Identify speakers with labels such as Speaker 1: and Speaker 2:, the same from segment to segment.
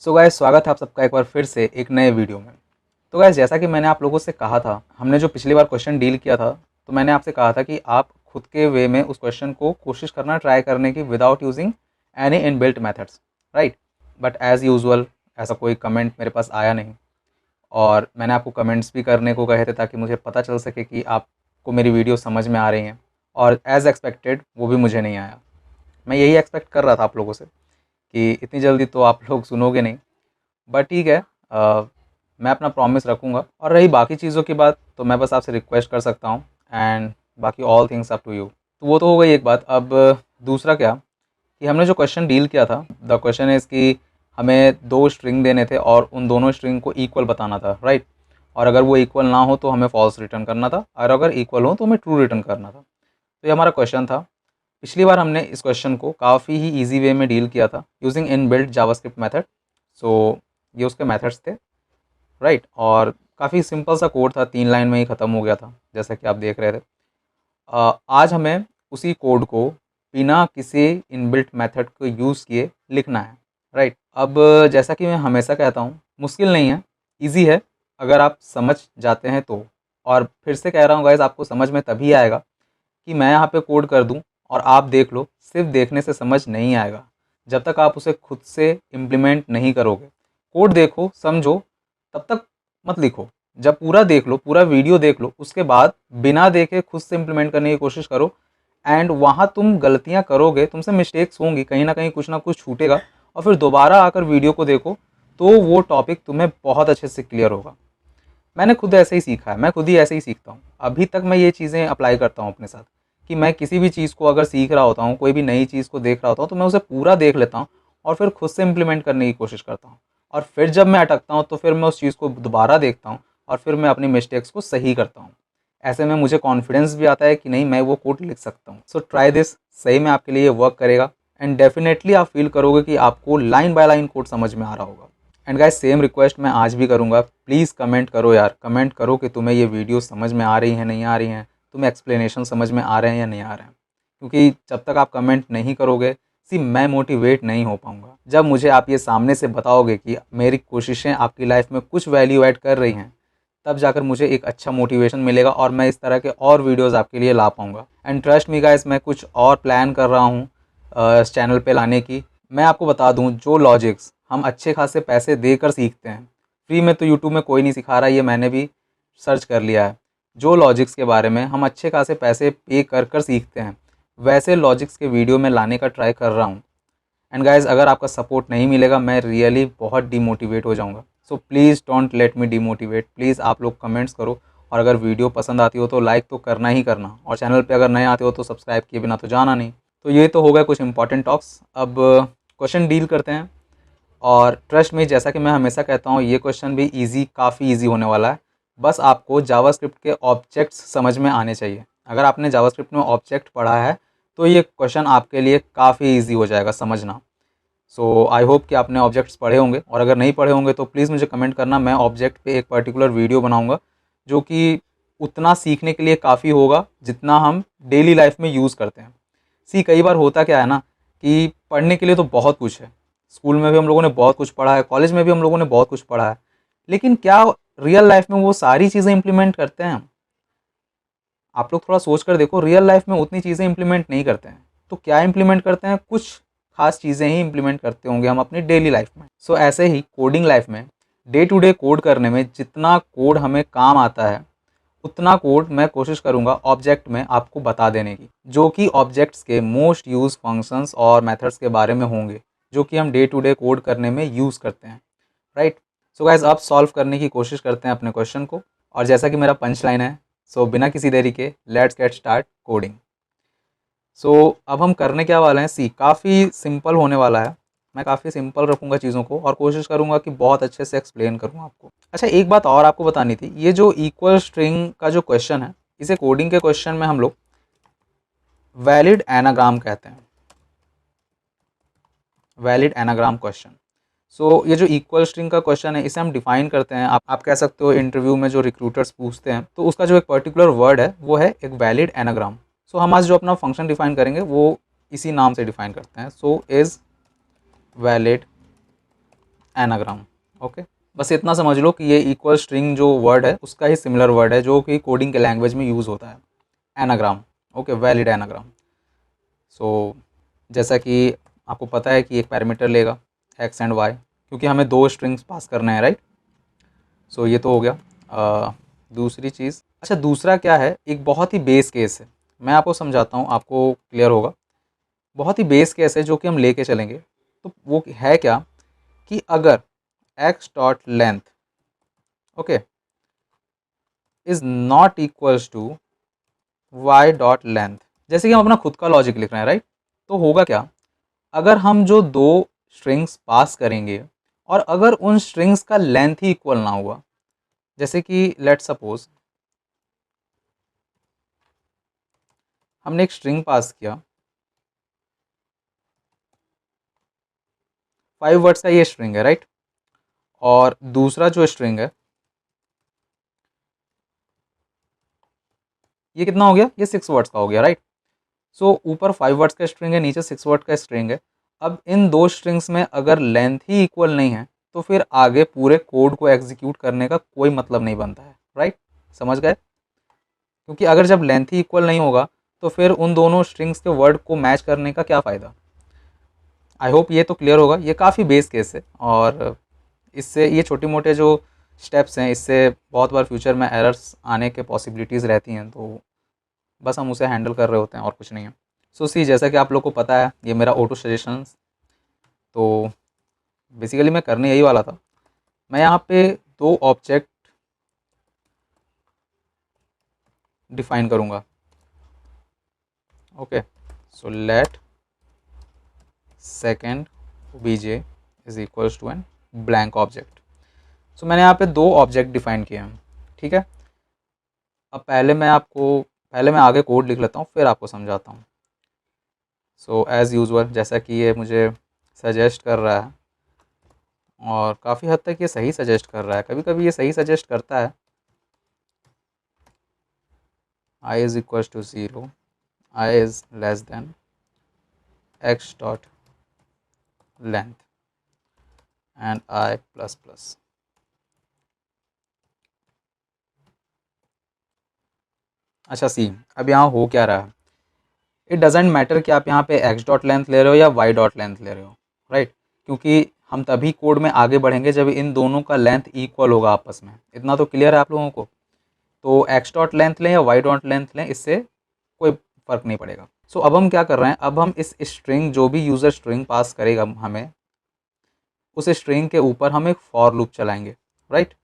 Speaker 1: So guys, स्वागत है आप सबका एक बार फिर से एक नए वीडियो में। तो गाइस, जैसा कि मैंने आप लोगों से कहा था, हमने जो पिछली बार क्वेश्चन डील किया था, तो मैंने आपसे कहा था कि आप खुद के वे में उस क्वेश्चन को कोशिश करना ट्राई करने की without using any inbuilt methods, right. But as usual ऐसा कोई कमेंट मेरे पास आया नहीं, और मैंने आपको कमेंट्स भी करने को कहे थे ताकि मुझे पता चल सके कि आपको मेरी वीडियो समझ में आ रही हैं, और एज़ एक्सपेक्टेड वो भी मुझे नहीं आया। मैं यही एक्सपेक्ट कर रहा था आप लोगों से कि इतनी जल्दी तो आप लोग सुनोगे नहीं, बट ठीक है। मैं अपना प्रॉमिस रखूँगा। और रही बाकी चीज़ों की बात, तो मैं बस आपसे रिक्वेस्ट कर सकता हूँ, एंड बाकी all things up to you. तो वो तो हो गई एक बात। अब दूसरा क्या, कि हमने जो क्वेश्चन डील किया था, द क्वेश्चन इज़ कि हमें दो स्ट्रिंग देने थे और उन दोनों स्ट्रिंग को इक्वल बताना था, राइट। और अगर वो इक्वल ना हो तो हमें फॉल्स रिटर्न करना था, और अगर इक्वल हो तो हमें ट्रू रिटर्न करना था। तो ये हमारा क्वेश्चन था। पिछली बार हमने इस क्वेश्चन को काफ़ी ही ईजी वे में डील किया था using in built JavaScript method. So ये उसके मेथड्स थे, राइट। और काफ़ी सिंपल सा कोड था, 3 लाइन में ही ख़त्म हो गया था, जैसा कि आप देख रहे थे। आज हमें उसी कोड को बिना किसी इनबिल्ट मेथड को यूज़ किए लिखना है, राइट। अब जैसा कि मैं हमेशा कहता हूँ, मुश्किल नहीं है, इजी है अगर आप समझ जाते हैं तो। और फिर से कह रहा हूँ गाइस, आपको समझ में तभी आएगा कि मैं यहाँ पे कोड कर दूँ और आप देख लो। सिर्फ देखने से समझ नहीं आएगा जब तक आप उसे खुद से इम्प्लीमेंट नहीं करोगे। कोड देखो, समझो, तब तक मत लिखो। जब पूरा देख लो, पूरा वीडियो देख लो, उसके बाद बिना देखे खुद से इम्प्लीमेंट करने की कोशिश करो। एंड वहाँ तुम गलतियाँ करोगे, तुमसे मिस्टेक्स होंगी, कहीं ना कुछ छूटेगा, और फिर दोबारा आकर वीडियो को देखो तो वो टॉपिक तुम्हें बहुत अच्छे से क्लियर होगा। मैंने खुद ऐसे ही सीखा है, मैं खुद ही ऐसे ही सीखता हूँ। अभी तक मैं ये चीज़ें अप्लाई करता हूँ अपने साथ, कि मैं किसी भी चीज़ को अगर सीख रहा होता हूँ, कोई भी नई चीज़ को देख रहा होता हूँ, तो मैं उसे पूरा देख लेता हूँ और फिर खुद से इम्प्लीमेंट करने की कोशिश करता हूँ। और फिर जब मैं अटकता हूँ तो फिर मैं उस चीज़ को दोबारा देखता हूँ और फिर मैं अपनी मिस्टेक्स को सही करता हूँ। ऐसे में मुझे कॉन्फिडेंस भी आता है कि नहीं, मैं वो कोड लिख सकता हूँ। सो ट्राई दिस, सही में आपके लिए ये वर्क करेगा, एंड डेफिनेटली आप फील करोगे कि आपको लाइन बाय लाइन कोड समझ में आ रहा होगा। एंड गाइस, सेम रिक्वेस्ट मैं आज भी करूँगा, प्लीज़ कमेंट करो यार, कमेंट करो कि तुम्हें ये वीडियो समझ में आ रही है, नहीं आ रही हैं, तुम्हें एक्सप्लेनेशन समझ में आ रहे हैं या नहीं आ रहे हैं। क्योंकि जब तक आप कमेंट नहीं करोगे, मैं मोटिवेट नहीं हो पाऊँगा। जब मुझे आप ये सामने से बताओगे कि मेरी कोशिशें आपकी लाइफ में कुछ वैल्यू ऐड कर रही हैं, तब जाकर मुझे एक अच्छा मोटिवेशन मिलेगा और मैं इस तरह के और वीडियोज़ आपके लिए ला पाऊँगा। एंड ट्रस्ट मी गाइस, मैं कुछ और प्लान कर रहा हूँ इस चैनल पे लाने की। मैं आपको बता दूँ, जो लॉजिक्स हम अच्छे खासे पैसे देकर सीखते हैं, फ्री में तो यूट्यूब में कोई नहीं सिखा रहा, ये मैंने भी सर्च कर लिया है। जो लॉजिक्स के बारे में हम अच्छे खासे पैसे पे कर कर सीखते हैं, वैसे लॉजिक्स के वीडियो में लाने का ट्राई कर रहा हूँ। एंड गाइज, अगर आपका सपोर्ट नहीं मिलेगा, मैं रियली बहुत डिमोटिवेट हो जाऊँगा। So please don't let me demotivate. Please आप लोग कमेंट्स करो, और अगर वीडियो पसंद आती हो तो लाइक तो करना ही करना, और चैनल पे अगर नए आते हो तो सब्सक्राइब किए बिना तो जाना नहीं। तो ये तो हो गया कुछ इंपॉर्टेंट टॉक्स। अब क्वेश्चन डील करते हैं। और ट्रस्ट में, जैसा कि मैं हमेशा कहता हूँ, ये क्वेश्चन भी ईजी, काफ़ी ईजी होने वाला है। बस आपको जावास्क्रिप्ट के ऑब्जेक्ट्स समझ में आने चाहिए। अगर आपने जावास्क्रिप्ट में ऑब्जेक्ट पढ़ा है तो ये क्वेश्चन आपके लिए काफ़ी ईजी हो जाएगा समझना। सो आई होप कि आपने ऑब्जेक्ट्स पढ़े होंगे, और अगर नहीं पढ़े होंगे तो प्लीज़ मुझे कमेंट करना। मैं ऑब्जेक्ट पे एक पर्टिकुलर वीडियो बनाऊंगा जो कि उतना सीखने के लिए काफ़ी होगा जितना हम डेली लाइफ में यूज़ करते हैं। कई बार होता क्या है ना, कि पढ़ने के लिए तो बहुत कुछ है। स्कूल में भी हम लोगों ने बहुत कुछ पढ़ा है, कॉलेज में भी हम लोगों ने बहुत कुछ पढ़ा है, लेकिन क्या रियल लाइफ में वो सारी चीज़ें इंप्लीमेंट करते हैं हम? आप लोग थोड़ा सोच कर देखो, रियल लाइफ में उतनी चीज़ें इंप्लीमेंट नहीं करते हैं। तो क्या इंप्लीमेंट करते हैं? कुछ खास चीज़ें ही इंप्लीमेंट करते होंगे हम अपनी डेली लाइफ में। सो ऐसे ही कोडिंग लाइफ में डे टू डे कोड करने में जितना कोड हमें काम आता है, उतना कोड मैं कोशिश करूंगा ऑब्जेक्ट में आपको बता देने की, जो कि ऑब्जेक्ट्स के मोस्ट यूज फंक्शंस और मेथड्स के बारे में होंगे, जो कि हम डे टू डे कोड करने में यूज़ करते हैं, राइट। सो गाइज, अब सॉल्व करने की कोशिश करते हैं अपने क्वेश्चन को। और जैसा कि मेरा पंच लाइन है, सो बिना किसी देरी के लेट्स गेट स्टार्ट कोडिंग। सो अब हम करने क्या वाले हैं, काफ़ी सिंपल होने वाला है। मैं काफ़ी सिंपल रखूँगा चीज़ों को, और कोशिश करूँगा कि बहुत अच्छे से एक्सप्लेन करूँ आपको। अच्छा, एक बात और आपको बतानी थी, ये जो इक्वल स्ट्रिंग का जो क्वेश्चन है, इसे कोडिंग के क्वेश्चन में हम लोग वैलिड एनाग्राम कहते हैं, वैलिड एनाग्राम क्वेश्चन। सो ये जो इक्वल स्ट्रिंग का क्वेश्चन है, इसे हम डिफाइन करते हैं। आप कह सकते हो, इंटरव्यू में जो रिक्रूटर्स पूछते हैं, तो उसका जो एक पर्टिकुलर वर्ड है वो है एक वैलिड एनाग्राम। सो हम आज जो अपना फंक्शन डिफाइन करेंगे वो इसी नाम से डिफाइन करते हैं। So is valid anagram. Okay, बस इतना समझ लो कि ये इक्वल स्ट्रिंग जो वर्ड है उसका ही सिमिलर वर्ड है जो कि कोडिंग के लैंग्वेज में यूज़ होता है, anagram. Okay, valid anagram. So जैसा कि आपको पता है कि एक पैरामीटर लेगा एक्स एंड वाई, क्योंकि हमें दो स्ट्रिंग्स पास करना है, राइट। सो ये तो हो गया। दूसरी चीज़, अच्छा दूसरा क्या है, एक बहुत ही बेस केस है, मैं आपको समझाता हूँ, आपको क्लियर होगा। बहुत ही बेस केस है जो कि हम लेके चलेंगे। तो वो है क्या कि अगर x dot length okay is not equals to y dot length, जैसे कि हम अपना खुद का लॉजिक लिख रहे हैं, राइट। तो होगा क्या, अगर हम जो दो स्ट्रिंग्स पास करेंगे और अगर उन स्ट्रिंग्स का लेंथ ही इक्वल ना हुआ, जैसे कि लेट सपोज हमने एक स्ट्रिंग पास किया, 5 वर्ड्स का ये स्ट्रिंग है, राइट। और दूसरा जो स्ट्रिंग है ये कितना हो गया, ये 6 वर्ड्स का हो गया, राइट। सो ऊपर 5 वर्ड्स का स्ट्रिंग है, नीचे 6 वर्ड का स्ट्रिंग है। अब इन दो स्ट्रिंग्स में अगर लेंथ ही इक्वल नहीं है तो फिर आगे पूरे कोड को एग्जीक्यूट करने का कोई मतलब नहीं बनता है, राइट। समझ गए, क्योंकि अगर जब लेंथ ही इक्वल नहीं होगा तो फिर उन दोनों स्ट्रिंग्स के वर्ड को मैच करने का क्या फ़ायदा। आई होप ये तो क्लियर होगा, ये काफ़ी बेस केस है और इससे ये छोटे मोटे जो स्टेप्स हैं इससे बहुत बार फ्यूचर में एरर्स आने के पॉसिबिलिटीज़ रहती हैं, तो बस हम उसे हैंडल कर रहे होते हैं और कुछ नहीं है। सो सी, जैसा कि आप लोग को पता है ये मेरा ऑटो सजेशंस, तो बेसिकली मैं करने यही वाला था। मैं यहाँ पे दो ऑब्जेक्ट डिफाइन करूँगा। ओके, सो लेट सेकेंड बीजे is equals to an blank object. So मैंने यहाँ पे दो ऑब्जेक्ट डिफाइन किए हैं, ठीक है। अब पहले मैं आगे कोड लिख लेता हूँ फिर आपको समझाता हूँ। सो एज़ यूजुअल जैसा कि ये मुझे सजेस्ट कर रहा है और काफ़ी हद तक ये सही सजेस्ट कर रहा है, कभी कभी ये सही सजेस्ट करता है। I is equals to 0, I is less than x dot length and I plus plus. अच्छा सी, अब यहाँ हो क्या रहा है, इट डजेंट मैटर कि आप यहाँ पे x डॉट लेंथ ले रहे हो या y डॉट लेंथ ले रहे हो, राइट। क्योंकि हम तभी कोड में आगे बढ़ेंगे जब इन दोनों का लेंथ इक्वल होगा आपस में, इतना तो क्लियर है आप लोगों को। तो x डॉट लेंथ लें या y डॉट लेंथ लें, इससे कोई फ़र्क नहीं पड़ेगा। सो अब हम क्या कर रहे हैं, अब हम इस स्ट्रिंग जो भी यूज़र स्ट्रिंग पास करेगा हमें, उस स्ट्रिंग के ऊपर हम एक फॉर लूप चलाएंगे, राइट।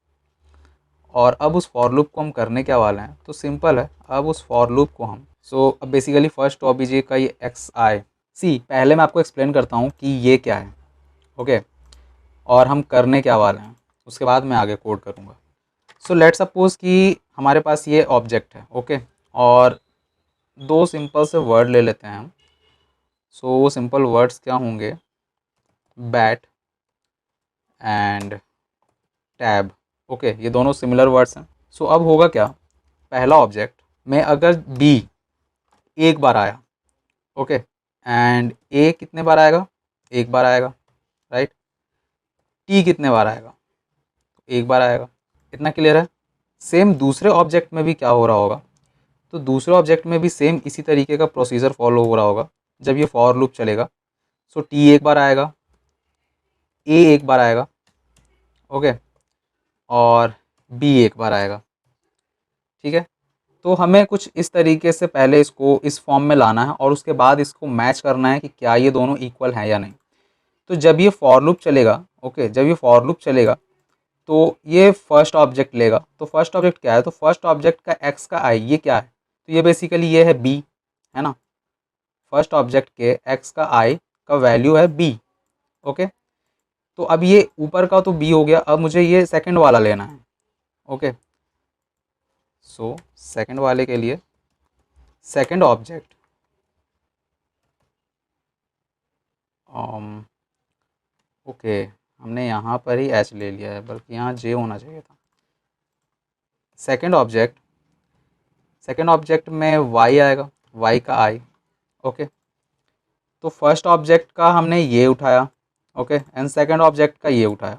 Speaker 1: और अब उस फॉर लूप को हम करने क्या वाले हैं, तो सिंपल है, अब उस फॉर लूप को हम अब बेसिकली फर्स्ट ऑब्जेक्ट का ये एक्स आई सी, पहले मैं आपको एक्सप्लेन करता हूँ कि ये क्या है, ओके, और हम करने क्या वाले हैं, उसके बाद मैं आगे कोड करूँगा। सो लेट सपोज कि हमारे पास ये ऑब्जेक्ट है, ओके, और दो सिंपल से वर्ड ले लेते हैं हम। सो वो सिंपल वर्ड्स क्या होंगे, बैट एंड टैब। ओके, ये दोनों सिमिलर वर्ड्स हैं। सो अब होगा क्या, पहला ऑब्जेक्ट में अगर बी एक बार आया, ओके, एंड ए कितने बार आएगा, एक बार आएगा, राइट। टी कितने बार आएगा, एक बार आएगा। इतना क्लियर है। सेम दूसरे ऑब्जेक्ट में भी क्या हो रहा होगा, तो दूसरे ऑब्जेक्ट में भी सेम इसी तरीके का प्रोसीजर फॉलो हो रहा होगा जब ये फॉर लूप चलेगा। सो टी एक बार आएगा, ए एक बार आएगा, ओके, और बी एक बार आएगा, ठीक है। तो हमें कुछ इस तरीके से पहले इसको इस फॉर्म में लाना है और उसके बाद इसको मैच करना है कि क्या ये दोनों इक्वल हैं या नहीं। तो जब ये फॉर लूप चलेगा, ओके, जब ये फॉर लूप चलेगा तो ये फर्स्ट ऑब्जेक्ट लेगा। तो फर्स्ट ऑब्जेक्ट क्या है, तो फर्स्ट ऑब्जेक्ट का एक्स का आई ये क्या है, तो ये बेसिकली ये है बी, है ना। फर्स्ट ऑब्जेक्ट के एक्स का आई का वैल्यू है बी, ओके। तो अब ये ऊपर का तो बी हो गया, अब मुझे ये सेकंड वाला लेना है, ओके। सो सेकंड वाले के लिए सेकंड ऑब्जेक्ट ओके, हमने यहाँ पर ही एच ले लिया है, बल्कि यहाँ जे होना चाहिए था। सेकंड ऑब्जेक्ट में वाई आएगा, वाई का आई, ओके। तो फर्स्ट ऑब्जेक्ट का हमने ये उठाया, ओके, एंड सेकंड ऑब्जेक्ट का ये उठाया,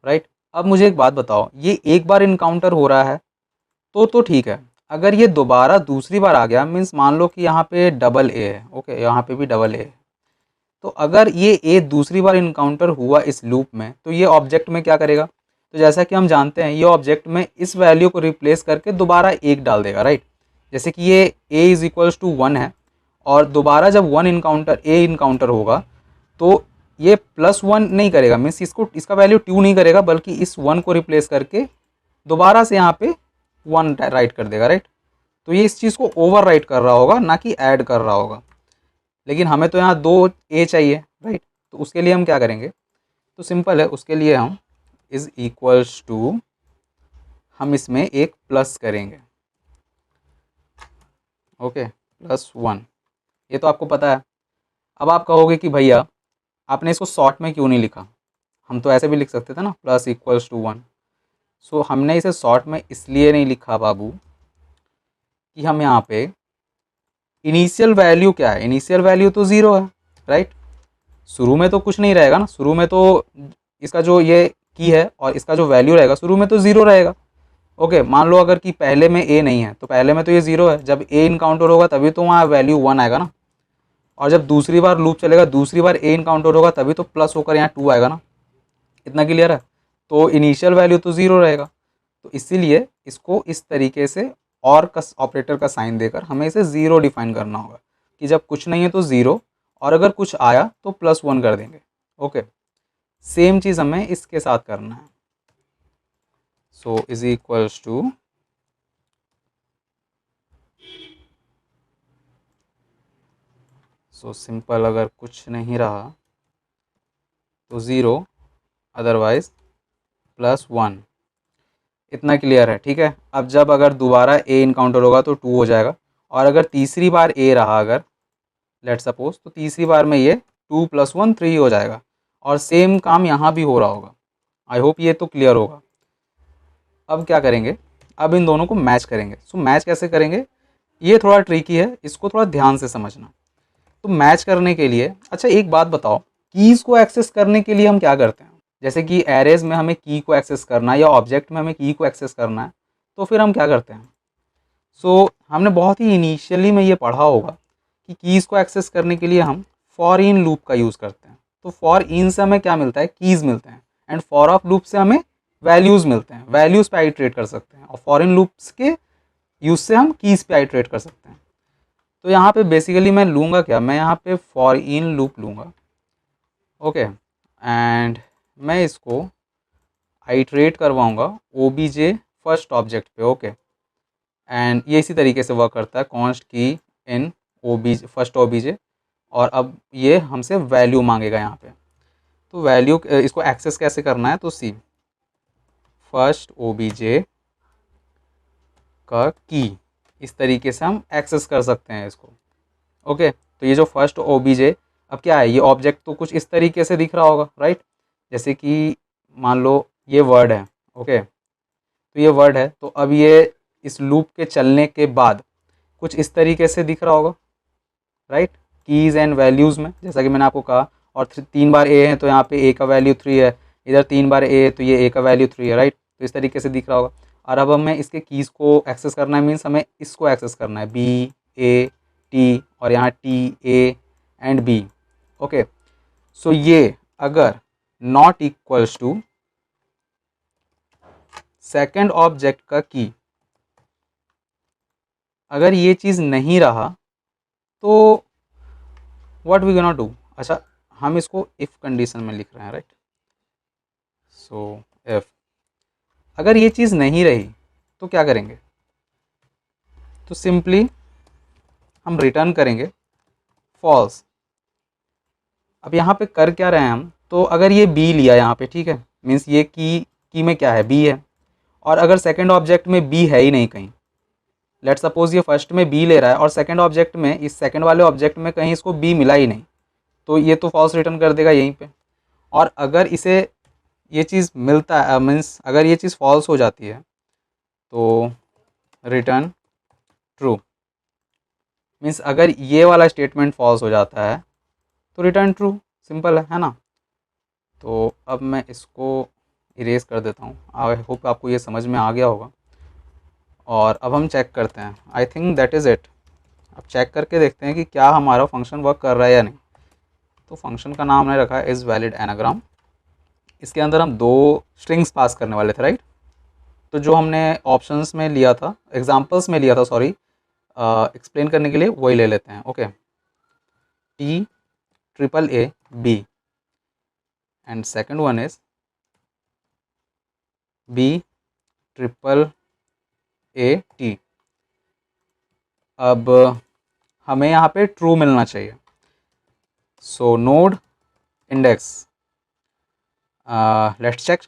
Speaker 1: राइट। अब मुझे एक बात बताओ, ये एक बार इनकाउंटर हो रहा है तो ठीक है। अगर ये दोबारा दूसरी बार आ गया, मीन्स मान लो कि यहाँ पे डबल ए है, ओके, यहाँ पे भी डबल ए है, तो अगर ये ए दूसरी बार इनकाउंटर हुआ इस लूप में, तो ये ऑब्जेक्ट में क्या करेगा? तो जैसा कि हम जानते हैं, ये ऑब्जेक्ट में इस वैल्यू को रिप्लेस करके दोबारा एक डाल देगा, राइट। जैसे कि ये ए इज इक्वल्स टू 1 है, और दोबारा जब ए इनकाउंटर होगा, तो ये +1 नहीं करेगा, मीन्स इसका वैल्यू 2 नहीं करेगा, बल्कि इस 1 को रिप्लेस करके दोबारा से यहाँ पे 1 राइट कर देगा, राइट। तो ये इस चीज़ को ओवर राइट कर रहा होगा, ना कि ऐड कर रहा होगा। लेकिन हमें तो यहाँ 2 ए चाहिए, राइट। तो उसके लिए हम क्या करेंगे? तो सिंपल है, उसके लिए हम इज़ इक्वल्स टू, हम इसमें एक प्लस करेंगे, ओके, +1। ये तो आपको पता है। अब आप कहोगे कि भैया आपने इसको शॉर्ट में क्यों नहीं लिखा? हम तो ऐसे भी लिख सकते थे ना, +=1। सो हमने इसे शॉर्ट में इसलिए नहीं लिखा बाबू कि हम यहाँ पे इनिशियल वैल्यू क्या है? इनिशियल वैल्यू तो 0 है, राइट। शुरू में तो कुछ नहीं रहेगा ना, शुरू में तो इसका जो ये की है और इसका जो वैल्यू रहेगा शुरू में तो 0 रहेगा। ओके, मान लो अगर कि पहले में ए नहीं है, तो पहले में तो ये 0 है, जब ए इनकाउंटर होगा तभी तो वहाँ वैल्यू 1 आएगा ना। और जब दूसरी बार लूप चलेगा, दूसरी बार ए इनकाउंटर होगा, तभी तो प्लस होकर यहाँ 2 आएगा ना। इतना क्लियर है? तो इनिशियल वैल्यू तो 0 रहेगा, तो इसीलिए इसको इस तरीके से और का ऑपरेटर का साइन देकर हमें इसे 0 डिफाइन करना होगा, कि जब कुछ नहीं है तो 0, और अगर कुछ आया तो +1 कर देंगे। ओके, सेम चीज़ हमें इसके साथ करना है। So is equals to, so simple, अगर कुछ नहीं रहा तो 0, अदरवाइज +1। इतना क्लियर है? ठीक है। अब जब अगर दोबारा ए इनकाउंटर होगा तो 2 हो जाएगा, और अगर तीसरी बार ए रहा, अगर लेट सपोज, तो तीसरी बार में ये 2 + 1 3 हो जाएगा, और सेम काम यहाँ भी हो रहा होगा। आई होप ये तो क्लियर होगा। अब क्या करेंगे? अब इन दोनों को मैच करेंगे। सो मैच कैसे करेंगे? ये थोड़ा ट्रिकी है, इसको थोड़ा ध्यान से समझना। तो मैच करने के लिए, अच्छा एक बात बताओ, कीज़ को एक्सेस करने के लिए हम क्या करते हैं? जैसे कि एरेज में हमें की को एक्सेस करना है, या ऑब्जेक्ट में हमें की को एक्सेस करना है, तो फिर हम क्या करते हैं? हमने बहुत ही इनिशियली में ये पढ़ा होगा कि कीज़ को एक्सेस करने के लिए हम फॉर इन लूप का यूज़ करते हैं। तो फॉर इन से हमें क्या मिलता है? कीज़ मिलते हैं, एंड फॉर ऑफ लूप से हमें वैल्यूज़ मिलते हैं, वैल्यूज़ पे आइट्रेट कर सकते हैं, और फॉर इन लूप्स के यूज़ से हम कीज़ पे आइट्रेट कर सकते हैं। तो यहाँ पे बेसिकली मैं लूँगा क्या? मैं यहाँ पे फॉर इन लूप लूँगा, ओके, एंड मैं इसको आइट्रेट करवाऊँगा ओबीजे फर्स्ट ऑब्जेक्ट पे, ओके। एंड ये इसी तरीके से वर्क करता है, कॉन्स्ट की इन ओबीजे फर्स्ट ओबीजे, और अब ये हमसे वैल्यू मांगेगा यहाँ पे। तो वैल्यू इसको एक्सेस कैसे करना है? तो सी फर्स्ट ओबीजे का की, इस तरीके से हम एक्सेस कर सकते हैं इसको, ओके। तो ये जो फर्स्ट ओबीजे, अब क्या है, ये ऑब्जेक्ट तो कुछ इस तरीके से दिख रहा होगा, राइट। जैसे कि मान लो ये वर्ड है, ओके, तो ये वर्ड है, तो अब ये इस लूप के चलने के बाद कुछ इस तरीके से दिख रहा होगा, राइट, कीज़ एंड वैल्यूज़ में, जैसा कि मैंने आपको कहा। और 3 बार ए है, तो यहाँ पे ए का वैल्यू 3 है, इधर 3 बार ए है, तो ये ए का वैल्यू 3 है, राइट। तो इस तरीके से दिख रहा होगा। और अब हमें इसके कीज़ को एक्सेस करना है, मीन्स हमें इसको एक्सेस करना है, बी ए टी, और यहाँ T A and B, okay. So ये अगर not equals to second object का की, अगर ये चीज़ नहीं रहा तो व्हाट वी गोना डू? अच्छा, हम इसको इफ़ कंडीशन में लिख रहे हैं, राइट। सो इफ़ अगर ये चीज़ नहीं रही तो क्या करेंगे? तो सिंपली हम रिटर्न करेंगे फॉल्स। अब यहाँ पे कर क्या रहे हैं हम? तो अगर ये बी लिया यहाँ पे, ठीक है, मीन्स ये की में क्या है? बी है। और अगर सेकेंड ऑब्जेक्ट में बी है ही नहीं कहीं, लेट सपोज ये फर्स्ट में बी ले रहा है, और सेकेंड ऑब्जेक्ट में, इस सेकेंड वाले ऑब्जेक्ट में कहीं इसको बी मिला ही नहीं, तो ये तो फॉल्स रिटर्न कर देगा यहीं पे। और अगर इसे ये चीज़ मिलता है, मीन्स अगर ये चीज़ फॉल्स हो जाती है, तो रिटर्न ट्रू। मीन्स अगर ये वाला स्टेटमेंट फॉल्स हो जाता है तो रिटर्न ट्रू, सिंपल है ना। तो अब मैं इसको इरेज कर देता हूँ। आई होप आपको ये समझ में आ गया होगा। और अब हम चेक करते हैं। I think that is it. अब चेक करके देखते हैं कि क्या हमारा फंक्शन वर्क कर रहा है या नहीं। तो फंक्शन का नाम हमने रखा है इज़ वैलिड एनाग्राम। इसके अंदर हम दो स्ट्रिंग्स पास करने वाले थे, राइट। तो जो हमने ऑप्शंस में लिया था, एग्जांपल्स में लिया था, सॉरी, एक्सप्लेन करने के लिए वही ले लेते हैं। Okay, T triple A B and second one is B triple A T. अब हमें यहाँ पे ट्रू मिलना चाहिए। So node index, let's check,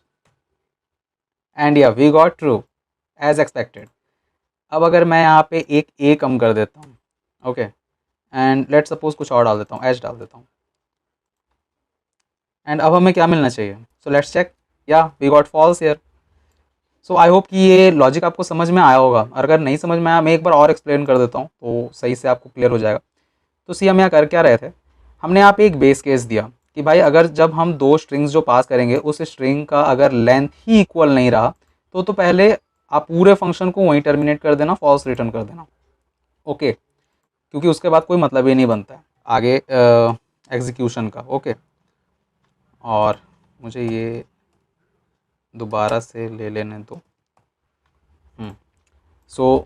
Speaker 1: and yeah we got true as expected. अब अगर मैं यहाँ पे एक ए कम कर देता हूँ, ओके, एंड लेट सपोज कुछ और डाल देता हूँ, एच डाल देता हूँ, एंड अब हमें क्या मिलना चाहिए। So let's check, yeah we got false here. So I hope कि ये लॉजिक आपको समझ में आया होगा। अगर नहीं समझ में आया, मैं एक बार और एक्सप्लेन कर देता हूँ तो सही से आपको क्लियर हो जाएगा। तो सी हम यहाँ कर क्या रहे थे, हमने यहाँ पे एक बेस केस दिया कि भाई अगर जब हम दो स्ट्रिंग्स जो पास करेंगे उस स्ट्रिंग का अगर लेंथ ही इक्वल नहीं रहा तो पहले आप पूरे फंक्शन को वहीं टर्मिनेट कर देना, फॉल्स रिटर्न कर देना। ओके, क्योंकि उसके बाद कोई मतलब ही नहीं बनता है आगे एग्जीक्यूशन का। ओके, और मुझे ये दोबारा से ले लेने दो। सो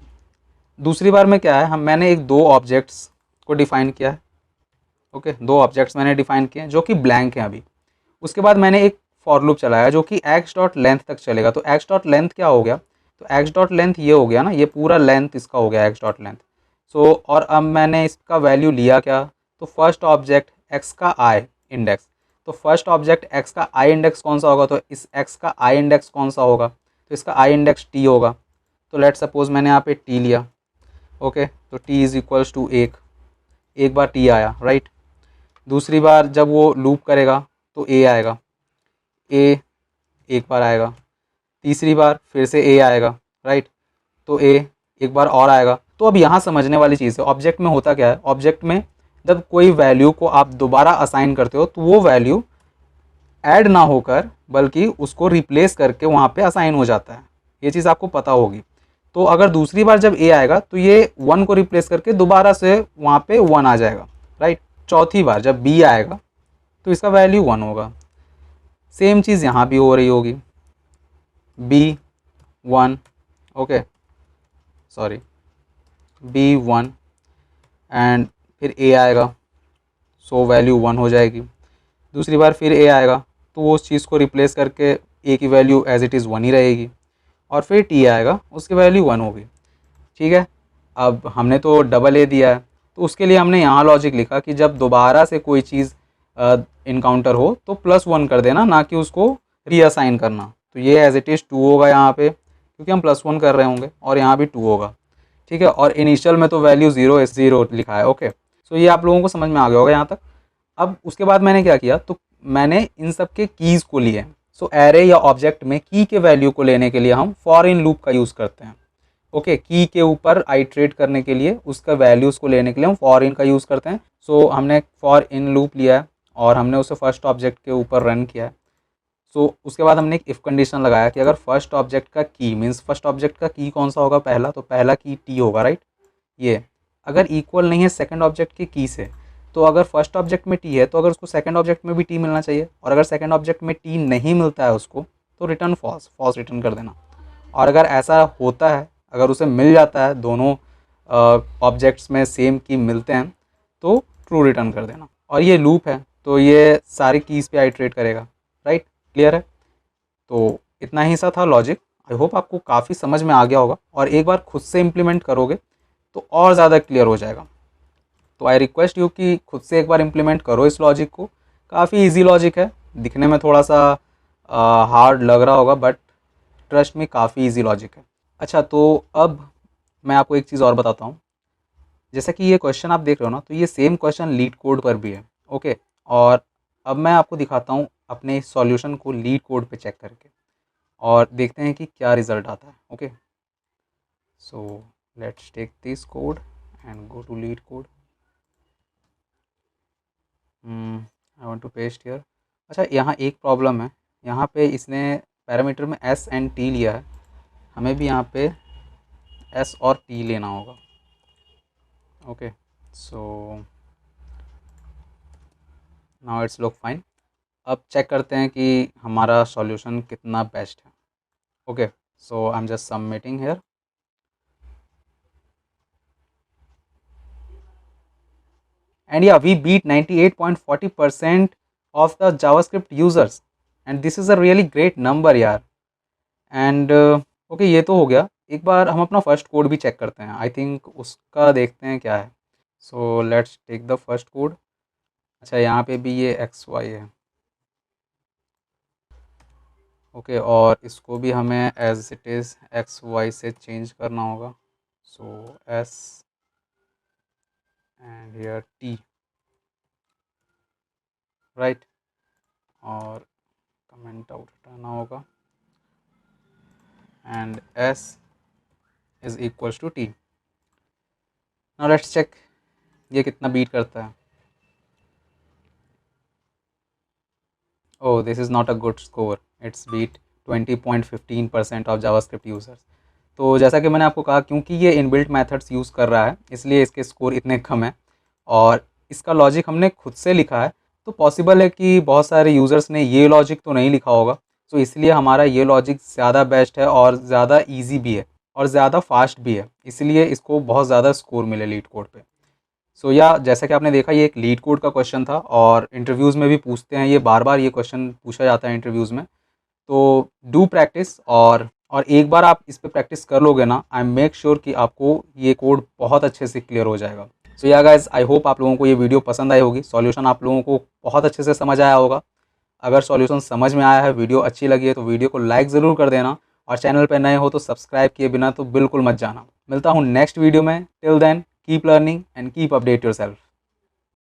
Speaker 1: दूसरी बार में क्या है, मैंने एक दो ऑब्जेक्ट्स को डिफ़ाइन किया है। ओके, दो ऑब्जेक्ट्स मैंने डिफ़ाइन किए हैं जो कि ब्लैंक हैं अभी। उसके बाद मैंने एक फॉर लूप चलाया जो कि एक्स डॉट लेंथ तक चलेगा। तो एक्स डॉट लेंथ क्या हो गया, तो एक्स डॉट लेंथ ये हो गया ना, ये पूरा लेंथ इसका हो गया एक्स डॉट लेंथ। सो और अब मैंने इसका वैल्यू लिया क्या, तो फर्स्ट ऑब्जेक्ट एक्स का आई इंडेक्स। तो फर्स्ट ऑब्जेक्ट एक्स का आई इंडेक्स कौन सा होगा, तो इस एक्स का आई इंडेक्स कौन सा होगा, तो इसका आई इंडेक्स टी होगा। तो लेट सपोज मैंने यहाँ पे टी लिया। ओके, तो टी इज़ इक्वल्स टू एक बार टी आया, राइट। दूसरी बार जब वो लूप करेगा तो ए आएगा, ए एक बार आएगा। तीसरी बार फिर से ए आएगा, राइट, तो ए एक बार और आएगा। तो अब यहाँ समझने वाली चीज़ है, ऑब्जेक्ट में होता क्या है, ऑब्जेक्ट में जब कोई वैल्यू को आप दोबारा असाइन करते हो तो वो वैल्यू ऐड ना होकर बल्कि उसको रिप्लेस करके वहाँ पे असाइन हो जाता है। ये चीज़ आपको पता होगी। तो अगर दूसरी बार जब ए आएगा तो ये 1 को रिप्लेस करके दोबारा से वहाँ पे 1 आ जाएगा, राइट। चौथी बार जब बी आएगा तो इसका वैल्यू 1 होगा। सेम चीज़ यहाँ भी हो रही होगी, B 1, okay, sorry, B 1 and फिर ए आएगा, सो वैल्यू 1 हो जाएगी। दूसरी बार फिर ए आएगा तो वो उस चीज़ को रिप्लेस करके ए की वैल्यू एज इट इज़ 1 ही रहेगी। और फिर टी आएगा, उसकी वैल्यू 1 होगी। ठीक है, अब हमने तो डबल ए दिया है तो उसके लिए हमने यहाँ लॉजिक लिखा कि जब दोबारा से कोई चीज़ इनकाउंटर हो तो +1 कर देना, ना कि उसको रीअसाइन करना। तो ये एज इट इज़ 2 होगा यहाँ पे, क्योंकि हम +1 कर रहे होंगे, और यहाँ भी 2 होगा। ठीक है, और इनिशियल में तो वैल्यू 0 लिखा है। ओके, सो ये आप लोगों को समझ में आ गया होगा यहाँ तक। अब उसके बाद मैंने क्या किया, तो मैंने इन सब के कीज़ को लिए। सो एरे या ऑब्जेक्ट में की के वैल्यू को लेने के लिए हम फॉर इन लूप का यूज़ करते हैं। ओके, की के ऊपर आइट्रेट करने के लिए उसका वैल्यूज़ को लेने के लिए हम फॉर इन का यूज़ करते हैं। सो हमने फॉर इन लूप लिया है और हमने उसे फर्स्ट ऑब्जेक्ट के ऊपर रन किया है। सो उसके बाद हमने एक इफ़ कंडीशन लगाया कि अगर फर्स्ट ऑब्जेक्ट का की मीन्स फर्स्ट ऑब्जेक्ट का की कौन सा होगा, पहला, तो पहला की टी होगा, राइट। ये अगर इक्वल नहीं है सेकंड ऑब्जेक्ट की की से, तो अगर फर्स्ट ऑब्जेक्ट में टी है तो अगर उसको सेकंड ऑब्जेक्ट में भी टी मिलना चाहिए, और अगर सेकंड ऑब्जेक्ट में टी नहीं मिलता है उसको, तो रिटर्न फॉल्स, फॉल्स रिटर्न कर देना। और अगर ऐसा होता है, अगर उसे मिल जाता है, दोनों ऑब्जेक्ट्स में सेम की मिलते हैं, तो ट्रू रिटर्न कर देना। और ये लूप है तो ये सारी कीज़ पे आइट्रेट करेगा, राइट। क्लियर है। तो इतना ही सा था लॉजिक। आई होप आपको काफ़ी समझ में आ गया होगा, और एक बार खुद से इम्प्लीमेंट करोगे तो और ज़्यादा क्लियर हो जाएगा। तो आई रिक्वेस्ट यू कि खुद से एक बार इम्प्लीमेंट करो इस लॉजिक को। काफ़ी इजी लॉजिक है, दिखने में थोड़ा सा हार्ड लग रहा होगा, बट ट्रस्ट में काफ़ी इजी लॉजिक है। अच्छा, तो अब मैं आपको एक चीज़ और बताता हूँ। जैसा कि ये क्वेश्चन आप देख रहे हो ना, तो ये सेम क्वेश्चन लीड कोड पर भी है। ओके, और अब मैं आपको दिखाता हूँ अपने सॉल्यूशन को लीड कोड पे चेक करके, और देखते हैं कि क्या रिज़ल्ट आता है। Okay, so let's take this code and go to LeetCode. I want to paste here. अच्छा, यहाँ एक प्रॉब्लम है, यहाँ पे इसने पैरामीटर में एस एंड टी लिया है, हमें भी यहाँ पे एस और टी लेना होगा। Okay, so now it's look fine. अब चेक करते हैं कि हमारा सॉल्यूशन कितना बेस्ट है। Okay, so I am just submitting here. And yeah, we beat 98.40% of the JavaScript users, and this is a really great number यार। And okay, ये तो हो गया। एक बार हम अपना फर्स्ट कोड भी चेक करते हैं, आई थिंक उसका देखते हैं क्या है। So let's take the first code. अच्छा, यहाँ पे भी ये एक्स वाई है। ओके, और इसको भी हमें as it is X Y से चेंज करना होगा। So S and here T, right, और कमेंट आउट हटाना होगा and S is equals to T. Now let's check ये कितना बीट करता है। Oh, this is not a good score, it's beat 20.15% of JavaScript users. तो जैसा कि मैंने आपको कहा, क्योंकि ये इनबिल्ट मेथड्स यूज़ कर रहा है, इसलिए इसके स्कोर इतने कम हैं। और इसका लॉजिक हमने खुद से लिखा है, तो पॉसिबल है कि बहुत सारे यूज़र्स ने ये लॉजिक तो नहीं लिखा होगा। तो इसलिए हमारा ये लॉजिक ज़्यादा बेस्ट है और ज़्यादा ईजी भी है और ज़्यादा फास्ट भी है, इसलिए इसको बहुत ज़्यादा स्कोर मिले लीड कोड पे। सो या जैसा कि आपने देखा, ये एक लीड कोड का क्वेश्चन था और इंटरव्यूज़ में भी पूछते हैं, ये बार बार ये क्वेश्चन पूछा जाता है इंटरव्यूज़ में। तो डू प्रैक्टिस, और एक बार आप इस पे प्रैक्टिस कर लोगे ना, आई मेक श्योर कि आपको ये कोड बहुत अच्छे से क्लियर हो जाएगा। सो या गाइज, आई होप आप लोगों को ये वीडियो पसंद आई होगी, सॉल्यूशन आप लोगों को बहुत अच्छे से समझ आया होगा। अगर सॉल्यूशन समझ में आया है, वीडियो अच्छी लगी है, तो वीडियो को लाइक ज़रूर कर देना, और चैनल पर नए हो तो सब्सक्राइब किए बिना तो बिल्कुल मत जाना। मिलता हूँ नेक्स्ट वीडियो में। Till then, keep learning and keep update yourself.